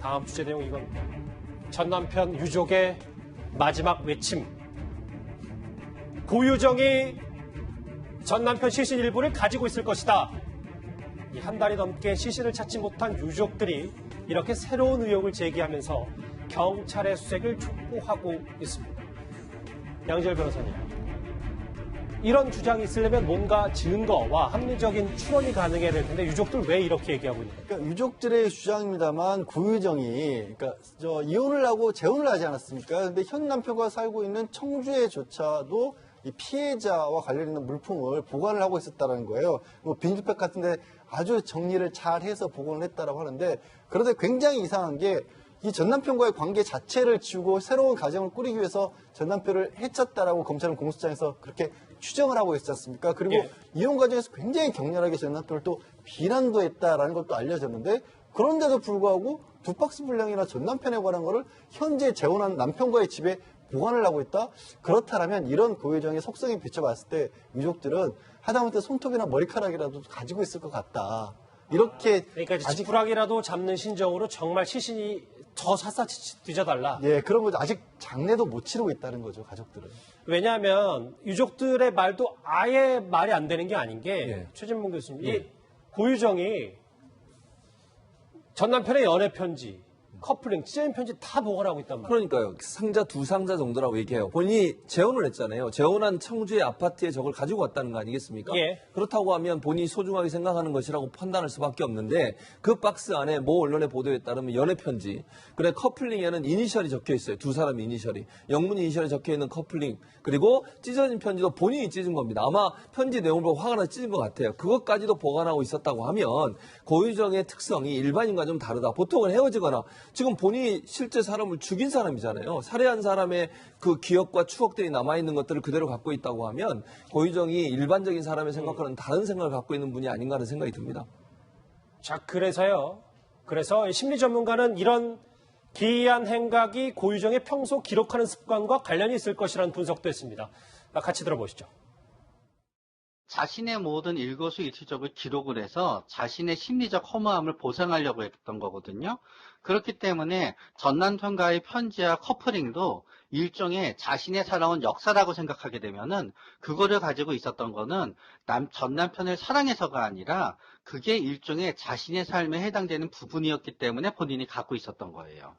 다음 주제 내용 이겁니다. 전 남편 유족의 마지막 외침. 고유정이 전 남편 시신 일부를 가지고 있을 것이다. 이 한 달이 넘게 시신을 찾지 못한 유족들이 이렇게 새로운 의혹을 제기하면서 경찰의 수색을 촉구하고 있습니다. 양지열 변호사님, 이런 주장이 있으려면 뭔가 증거와 합리적인 추론이 가능해야 될 텐데 유족들 왜 이렇게 얘기하고 있는 거예요? 그러니까 유족들의 주장입니다만 고유정이 이혼을 하고 재혼을 하지 않았습니까? 근데 현 남편과 살고 있는 청주에조차도 이 피해자와 관련 있는 물품을 보관을 하고 있었다는 거예요. 뭐 빈주택 같은데 아주 정리를 잘 해서 보관을 했다라고 하는데, 그런데 굉장히 이상한 게 이 전 남편과의 관계 자체를 지우고 새로운 가정을 꾸리기 위해서 전 남편을 해쳤다라고 검찰은 공소장에서 그렇게 추정을 하고 있지 않습니까? 그리고 예. 이혼 과정에서 굉장히 격렬하게 전 남편을 또 비난도 했다라는 것도 알려졌는데, 그런데도 불구하고 두 박스 분량이나 전 남편에 관한 거를 현재 재혼한 남편과의 집에 보관을 하고 있다? 그렇다면 이런 고유정의 속성에 비춰봤을 때 유족들은 하다못해 손톱이나 머리카락이라도 가지고 있을 것 같다. 이렇게 그러니까 지푸라기라도 잡는 심정으로 정말 시신이 더 샅샅이 뒤져달라. 예, 그런 거죠. 아직 장례도 못 치르고 있다는 거죠, 가족들은. 왜냐하면 유족들의 말도 아예 말이 안 되는 게 아닌 게 예. 최진봉 교수님, 이 고유정이 전 남편의 연애 편지, 커플링, 찢어진 편지 다 보관하고 있단 말이에요. 그러니까요. 상자 두 상자 정도라고 얘기해요. 본인이 재혼을 했잖아요. 재혼한 청주의 아파트에 저걸 가지고 왔다는 거 아니겠습니까? 예. 그렇다고 하면 본인이 소중하게 생각하는 것이라고 판단할 수밖에 없는데, 그 박스 안에 모 언론의 보도에 따르면 연애 편지, 그래 커플링에는 이니셜이 적혀 있어요. 두 사람의 이니셜이. 영문 이니셜이 적혀 있는 커플링, 그리고 찢어진 편지도 본인이 찢은 겁니다. 아마 편지 내용을 보고 화가 나서 찢은 것 같아요. 그것까지도 보관하고 있었다고 하면 고유정의 특성이 일반인과 좀 다르다. 보통은 헤어지거나, 지금 본인이 실제 사람을 죽인 사람이잖아요. 살해한 사람의 그 기억과 추억들이 남아있는 것들을 그대로 갖고 있다고 하면 고유정이 일반적인 사람의 생각과는 다른 생각을 갖고 있는 분이 아닌가 하는 생각이 듭니다. 자, 그래서 심리 전문가는 이런 기이한 행각이 고유정의 평소 기록하는 습관과 관련이 있을 것이라는 분석도 했습니다. 같이 들어보시죠. 자신의 모든 일거수일투족을 기록을 해서 자신의 심리적 허무함을 보상하려고 했던 거거든요. 그렇기 때문에 전 남편과의 편지와 커플링도 일종의 자신의 살아온 역사라고 생각하게 되면은 그거를 가지고 있었던 거는 전 남편을 사랑해서가 아니라 그게 일종의 자신의 삶에 해당되는 부분이었기 때문에 본인이 갖고 있었던 거예요.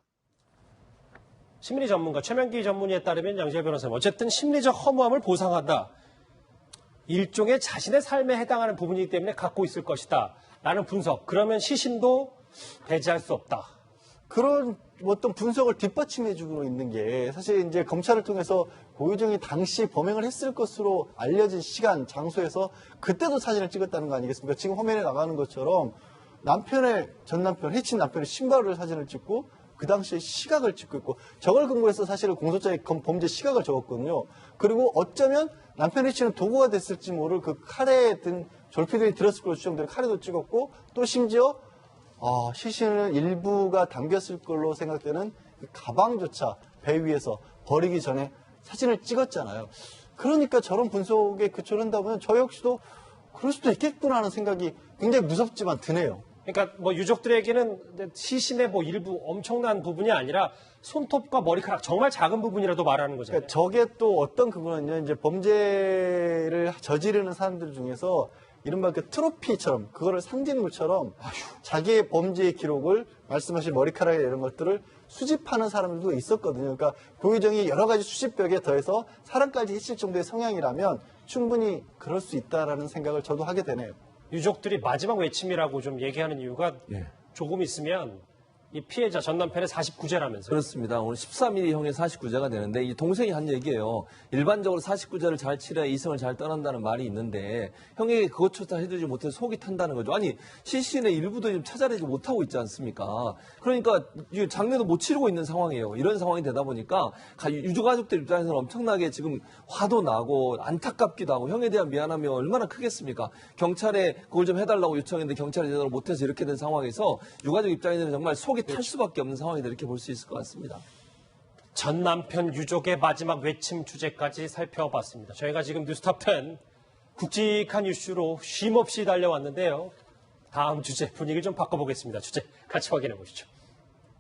심리 전문가 최명기 전문의에 따르면 양지열 변호사님, 어쨌든 심리적 허무함을 보상한다. 일종의 자신의 삶에 해당하는 부분이기 때문에 갖고 있을 것이다. 라는 분석. 그러면 시신도 배제할 수 없다. 그런 어떤 분석을 뒷받침해주고 있는 게 사실 이제 검찰을 통해서 고유정이 당시 범행을 했을 것으로 알려진 시간, 장소에서 그때도 사진을 찍었다는 거 아니겠습니까? 지금 화면에 나가는 것처럼 전 남편, 해친 남편의 신발을 사진을 찍고 그 당시에 시각을 찍고 있고, 저걸 근거로 해서 사실은 공소장에 범죄 시각을 적었거든요. 그리고 어쩌면 남편의 치는 도구가 됐을지 모를 그 칼에 든 졸피들이 들었을 걸로 추정되는 칼에도 찍었고, 또 심지어 시신을 일부가 담겼을 걸로 생각되는 그 가방조차 배 위에서 버리기 전에 사진을 찍었잖아요. 그러니까 저런 분석에 그쳐낸다 보면 저 역시도 그럴 수도 있겠구나 하는 생각이 굉장히 무섭지만 드네요. 그러니까 뭐 유족들에게는 시신의 뭐 일부 엄청난 부분이 아니라 손톱과 머리카락 정말 작은 부분이라도 말하는 거잖아요. 그러니까 저게 또 어떤 그거는요, 이제 범죄를 저지르는 사람들 중에서 이른바 그 트로피처럼, 그거를 상징물처럼 자기의 범죄의 기록을, 말씀하신 머리카락이나 이런 것들을 수집하는 사람들도 있었거든요. 그러니까 고유정이 여러 가지 수집벽에 더해서 사람까지 해칠 정도의 성향이라면 충분히 그럴 수 있다라는 생각을 저도 하게 되네요. 유족들이 마지막 외침이라고 좀 얘기하는 이유가 조금 있으면 이 피해자 전 남편의 49제라면서요. 그렇습니다. 오늘 13일이 형의 49제가 되는데, 이 동생이 한 얘기예요. 일반적으로 49제를 잘 치러야 이성을 잘 떠난다는 말이 있는데 형에게 그것조차 해주지 못해서 속이 탄다는 거죠. 아니, 시신의 일부도 지금 찾아내지 못하고 있지 않습니까? 그러니까 장례도 못 치르고 있는 상황이에요. 이런 상황이 되다 보니까 유족가족들 입장에서는 엄청나게 지금 화도 나고 안타깝기도 하고, 형에 대한 미안함이 얼마나 크겠습니까? 경찰에 그걸 좀 해달라고 요청했는데 경찰이 제대로 못해서 이렇게 된 상황에서 유가족 입장에서는 정말 속이 탈 수밖에 없는 상황이다, 이렇게 볼 수 있을 것 같습니다. 전 남편 유족의 마지막 외침 주제까지 살펴봤습니다. 저희가 지금 뉴스톱10 굵직한 이슈로 쉼없이 달려왔는데요. 다음 주제 분위기를 좀 바꿔보겠습니다. 주제 같이 확인해 보시죠.